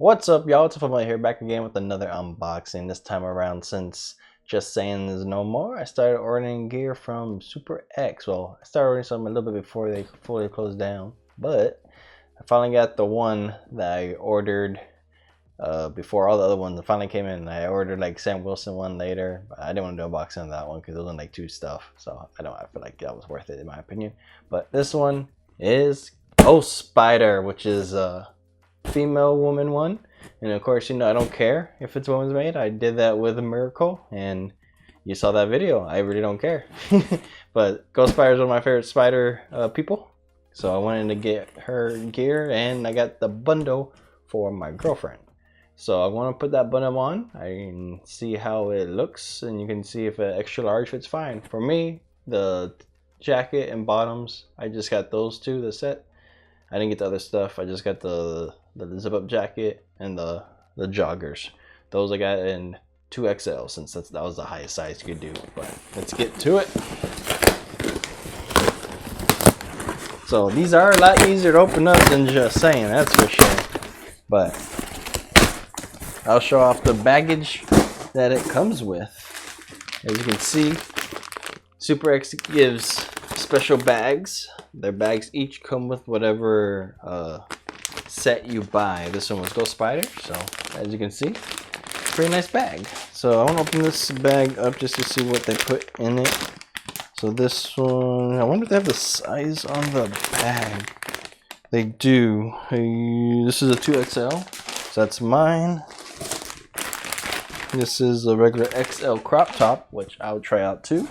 What's up, y'all? It's Family here, back again with another unboxing. This time around, since Just Saying is no more, I started ordering gear from SuperX. Well, I started ordering some a little bit before they fully closed down, but I finally got the one that I ordered before all the other ones finally came in. I ordered like Sam Wilson one later, but I didn't want to do an unboxing of that one because it was only like 2 stuff, so I feel like that was worth it in my opinion. But this one is Ghost Spider, which is female woman one, and of course, you know, I don't care if it's woman's made. I did that with a Miracle, and you saw that video. I really don't care. But Ghost Spider is one of my favorite spider people, so I wanted to get her gear, and I got the bundle for my girlfriend. So I want to put that bundle on. I can see how it looks, and you can see if an extra large fits fine. For me, the jacket and bottoms, I just got those two, the set. I didn't get the other stuff. I just got the zip up jacket and the joggers. Those I got in 2XL, since that was the highest size you could do. But let's get to it. So these are a lot easier to open up than Just Saying, that's for sure. But I'll show off the baggage that it comes with. As you can see, SuperX gives special bags. Their bags each come with whatever set you buy. This one was Ghost Spider, so as you can see, pretty nice bag. So I want to open this bag up just to see what they put in it. So this one, I wonder if they have the size on the bag. They do. This is a 2XL, so that's mine. This is a regular XL crop top, which I would try out too.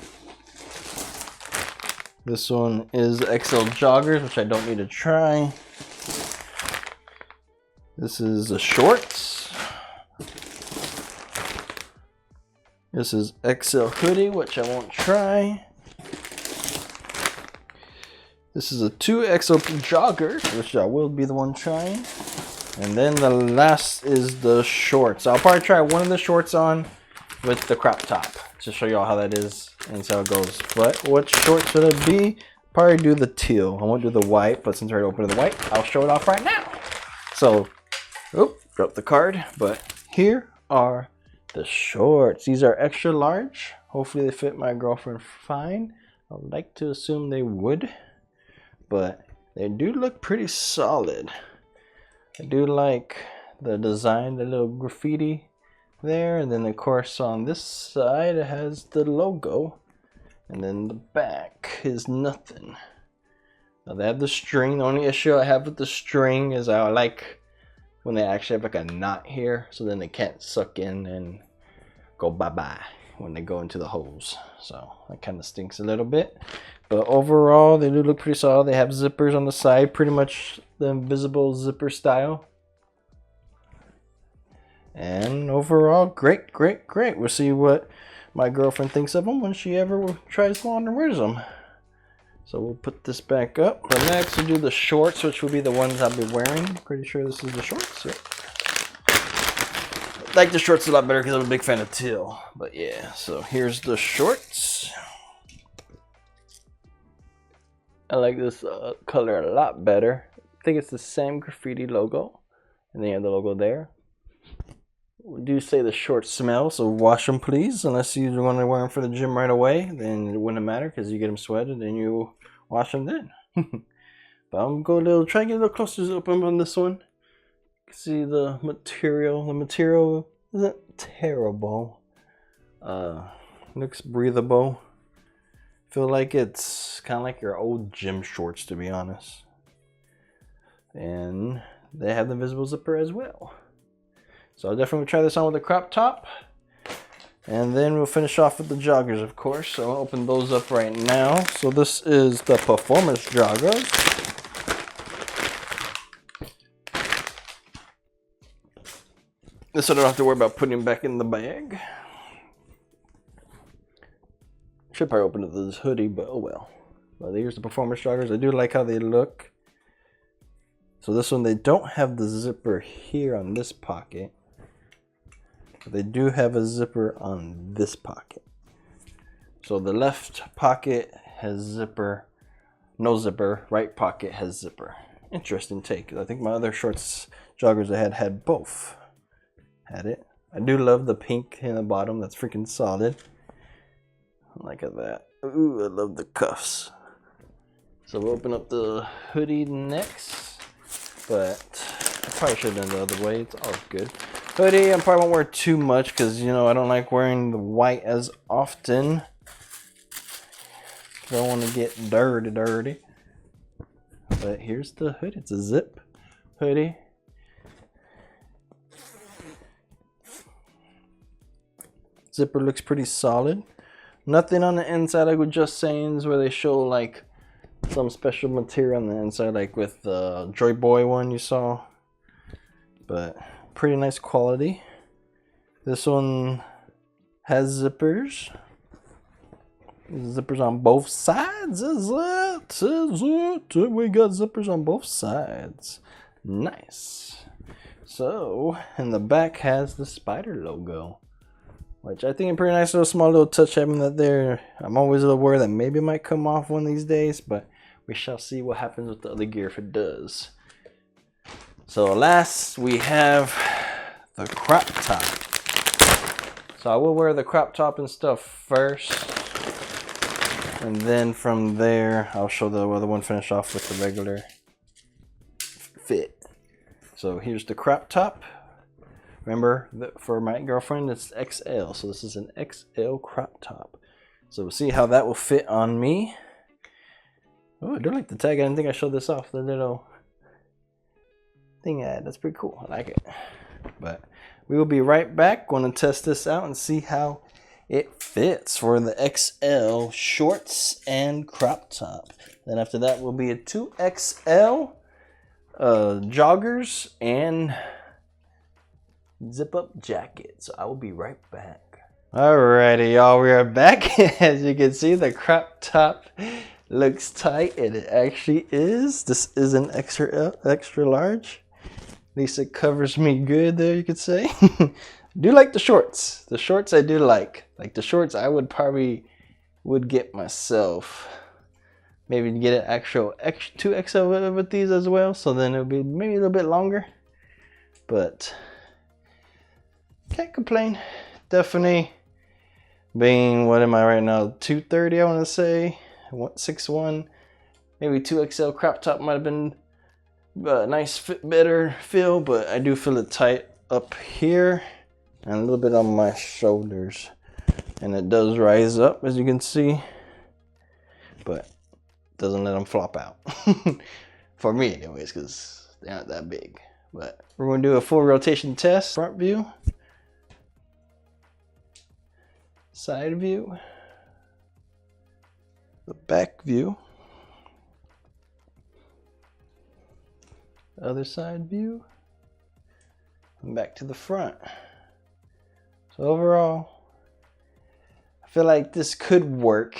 This one is XL joggers, which I don't need to try. This is the shorts. This is XL hoodie, which I won't try. This is a 2XL joggers, which I will be the one trying. And then the last is the shorts. I'll probably try one of the shorts on with the crop top to show you all how that is and see how it goes. But what shorts should it be? Probably do the teal. I won't do the white, but since I already opened the white, I'll show it off right now. So, dropped the card, but here are the shorts. These are extra large. Hopefully they fit my girlfriend fine. I would like to assume they would, but they do look pretty solid. I do like the design, the little graffiti there, and then of course on this side it has the logo, and then the back is nothing. Now they have the string. The only issue I have with the string is I like when they actually have like a knot here, so then they can't suck in and go bye-bye when they go into the holes. So that kind of stinks a little bit, but overall they do look pretty solid. They have zippers on the side, pretty much the invisible zipper style. And overall, great. We'll see what my girlfriend thinks of them when she ever tries one and wears them. So we'll put this back up. But next we'll do the shorts, which will be the ones I'll be wearing. Pretty sure this is the shorts. Yep. I like the shorts a lot better because I'm a big fan of teal. But yeah, so here's the shorts. I like this color a lot better. I think it's the same graffiti logo, and then you have the logo there. We do say the shorts smell, so wash them please. Unless you want to wear them for the gym right away, then it wouldn't matter because you get them sweated and you wash them then. But I'm going to try to get a little closer to open on this one. See the material. The material isn't terrible. Looks breathable. Feel like it's kind of like your old gym shorts, to be honest. And they have the invisible zipper as well. So I'll definitely try this on with the crop top. And then we'll finish off with the joggers, of course. So I'll open those up right now. So this is the performance joggers. This I don't have to worry about putting back in the bag. Should probably open up this hoodie, but oh well. Well, here's the performance joggers. I do like how they look. So this one, they don't have the zipper here on this pocket. But they do have a zipper on this pocket. So the left pocket has zipper, no zipper. Right pocket has zipper. interesting take. I think my other shorts joggers I had both. Had it. I do love the pink in the bottom. That's freaking solid. Look at that. Ooh, I love the cuffs. So we'll open up the hoodie next. But I probably should have done the other way. It's all good. Hoodie, I probably won't wear too much because, you know, I don't like wearing the white as often. I don't want to get dirty. But here's the hoodie. It's a zip hoodie. Zipper looks pretty solid. Nothing on the inside like with Just Sayings where they show like some special material on the inside, like with the Joy Boy one you saw. But pretty nice quality. This one has zippers. Zippers on both sides. Is it? We got zippers on both sides. Nice. So, and the back has the spider logo, which I think a pretty nice little small little touch having that there. I'm always aware that maybe it might come off one of these days, but we shall see what happens with the other gear if it does. So last we have the crop top. So I will wear the crop top and stuff first, and then from there I'll show the other one finish off with the regular fit. So here's the crop top. Remember that for my girlfriend it's XL, so this is an XL crop top. So we'll see how that will fit on me. Oh, I do like the tag. I didn't think I showed this off. The little thing ad. That's pretty cool. I like it. But we will be right back. Going to test this out and see how it fits for the XL shorts and crop top. Then after that will be a 2XL joggers and zip up jacket. So I will be right back. Alrighty, y'all, we are back. As you can see, the crop top looks tight, and it actually is. This is an extra large. At least it covers me good there, you could say. Do like the shorts. The shorts I do like. Like the shorts I would probably get myself. Maybe get an actual 2XL with these as well. So then it'll be maybe a little bit longer. But can't complain. Definitely being, what am I right now? 230 I want to say. 6'1", maybe 2XL crop top might have been a nice fit, better feel, but I do feel it tight up here and a little bit on my shoulders, and it does rise up as you can see, but doesn't let them flop out for me anyways, because they're not that big. But we're going to do a full rotation test. Front view, side view, the back view, other side view, and back to the front. So overall, I feel like this could work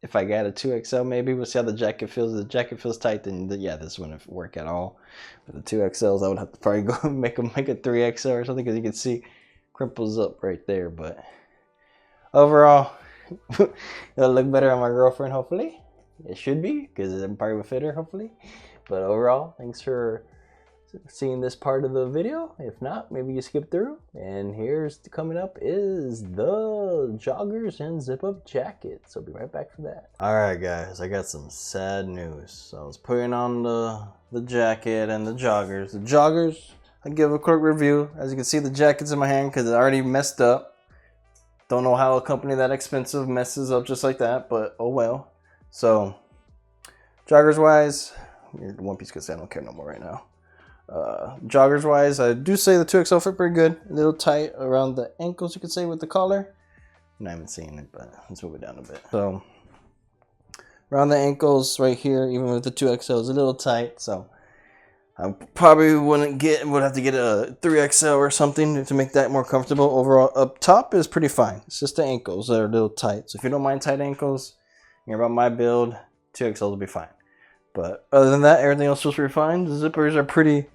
if I got a 2XL. Maybe we'll see how the jacket feels. If the jacket feels tight, then yeah, this wouldn't work at all. With the 2XLs, I would have to probably go make a 3XL or something, because you can see crimples up right there. But overall, it'll look better on my girlfriend, hopefully. It should be, because I'm part of a fitter, hopefully. But overall, thanks for seeing this part of the video. If not, maybe you skip through. And here's coming up is the joggers and zip up jacket. So be right back for that. Alright guys, I got some sad news. So I was putting on the jacket and the joggers. The joggers, I give a quick review. As you can see, the jacket's in my hand because it already messed up. Don't know how a company that expensive messes up just like that, but oh well. So joggers wise, one piece because I don't care no more right now. Joggers wise, I do say the 2XL fit pretty good. A little tight around the ankles, you could say, with the collar. I'm not even seeing it, but let's move it down a bit. So around the ankles right here, even with the 2XL, is a little tight. So I probably would have to get a 3XL or something to make that more comfortable. Overall, up top is pretty fine. It's just the ankles that are a little tight. So if you don't mind tight ankles, you're about my build, 2XL will be fine. But other than that, everything else feels pretty fine. The zippers are pretty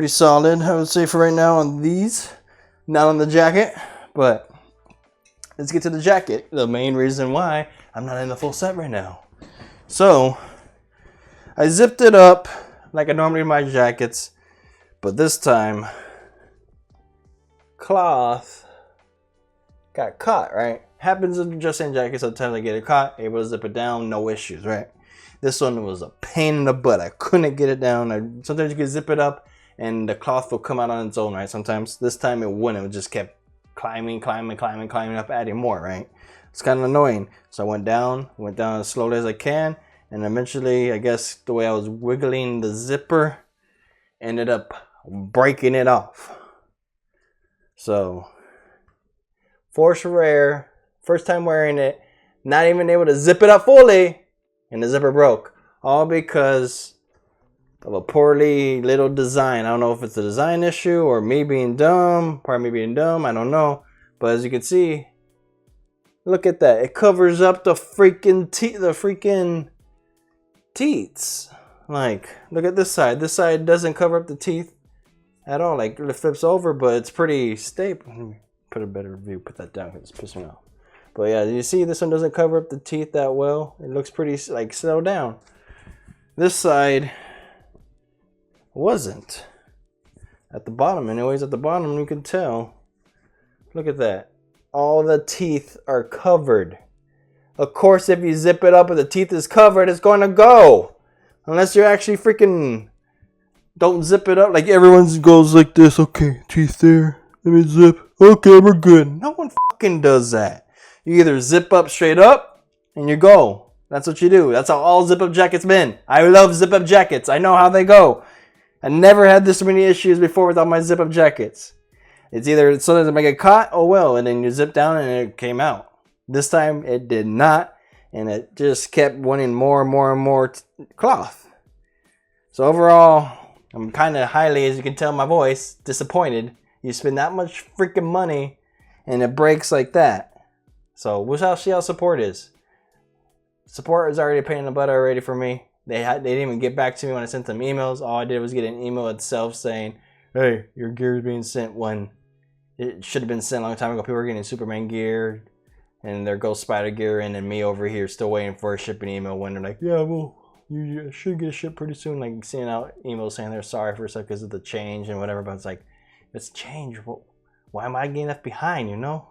solid, I would say, for right now on these. Not on the jacket, but let's get to the jacket. The main reason why I'm not in the full set right now. So I zipped it up. like I normally do my jackets, but this time cloth got caught, right? Happens in just in jackets, sometimes I get it caught, able to zip it down, no issues, right? This one was a pain in the butt. I couldn't get it down. Sometimes you can zip it up and the cloth will come out on its own, right? Sometimes. This time it wouldn't. It just kept climbing up, adding more, right? It's kind of annoying. So I went down as slowly as I can, and eventually, I guess the way I was wiggling the zipper, ended up breaking it off. So, force rare, first time wearing it, not even able to zip it up fully, and the zipper broke. All because of a poorly little design. I don't know if it's a design issue or me being dumb, part of me being dumb, I don't know. But as you can see, look at that. It covers up the freaking teats. Like, look at this side. This side doesn't cover up the teeth at all. Like, it flips over, but it's pretty stable. Let me put a better view. Put that down because it's pissing me off. But yeah, you see this one doesn't cover up the teeth that well. It looks pretty, like, settled down. This side wasn't. At the bottom, anyways, at the bottom you can tell. Look at that. All the teeth are covered. Of course, if you zip it up and the teeth is covered, it's going to go. Unless you're actually freaking don't zip it up. Like everyone goes like this. Okay, teeth there. Let me zip. Okay, we're good. No one fucking does that. You either zip up straight up and you go. That's what you do. That's how all zip up jackets been. I love zip up jackets. I know how they go. I never had this many issues before with all my zip up jackets. It's either sometimes I get caught, oh well, and then you zip down and it came out. This time it did not, and it just kept wanting more and more cloth. So overall, I'm kind of highly, as you can tell my voice, disappointed. You spend that much freaking money and it breaks like that. So we'll see how support is. Support is already a pain in the butt already for me. They didn't even get back to me when I sent them emails. All I did was get an email itself saying, hey, your gear is being sent when it should have been sent a long time ago. People were getting Superman gear and their Ghost Spider gear in, and me over here still waiting for a shipping email when they're like, yeah, well, you should get shipped pretty soon. Like seeing out emails saying they're sorry for stuff because of the change and whatever. But it's like, it's change. Well, why am I getting left behind, you know?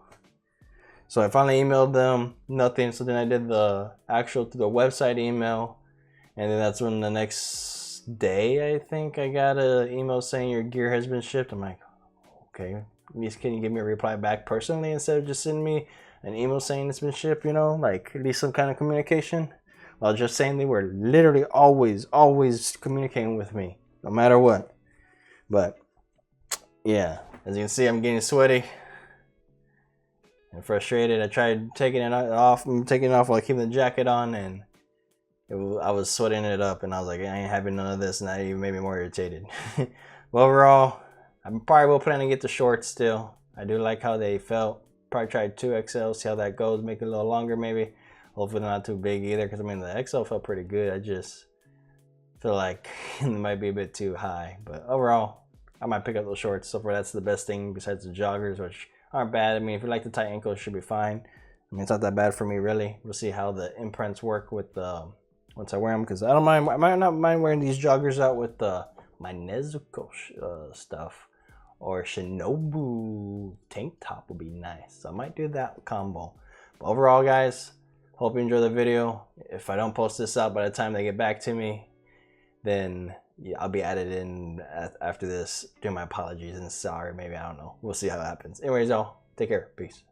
So I finally emailed them, nothing. So then I did the website email. And then that's when the next day, I think, I got an email saying your gear has been shipped. I'm like, okay, at least can you give me a reply back personally instead of just sending me an email saying it's been shipped, you know? Like, at least some kind of communication. Well, just saying they were literally always communicating with me, no matter what. But, yeah, as you can see, I'm getting sweaty and frustrated. I tried taking it off. I'm taking it off while keeping the jacket on, and I was sweating it up, and I was like, I ain't having none of this, and that even made me more irritated. But overall, I probably will plan to get the shorts still. I do like how they felt. Probably try 2XL, see how that goes, make it a little longer maybe. Hopefully not too big either, because I mean the XL felt pretty good. I just feel like it might be a bit too high. But overall, I might pick up those shorts. So far, that's the best thing besides the joggers, which aren't bad. I mean, if you like the tight ankles, it should be fine. I mean, it's not that bad for me, really. We'll see how the imprints work with once I wear them, because I don't mind. I might not mind wearing these joggers out with my Nezuko stuff, or Shinobu tank top would be nice. So I might do that combo. But overall, guys, hope you enjoy the video. If I don't post this out by the time they get back to me, then yeah, I'll be added in after this. Do my apologies and sorry, maybe, I don't know. We'll see how it happens. Anyways, y'all, take care. Peace.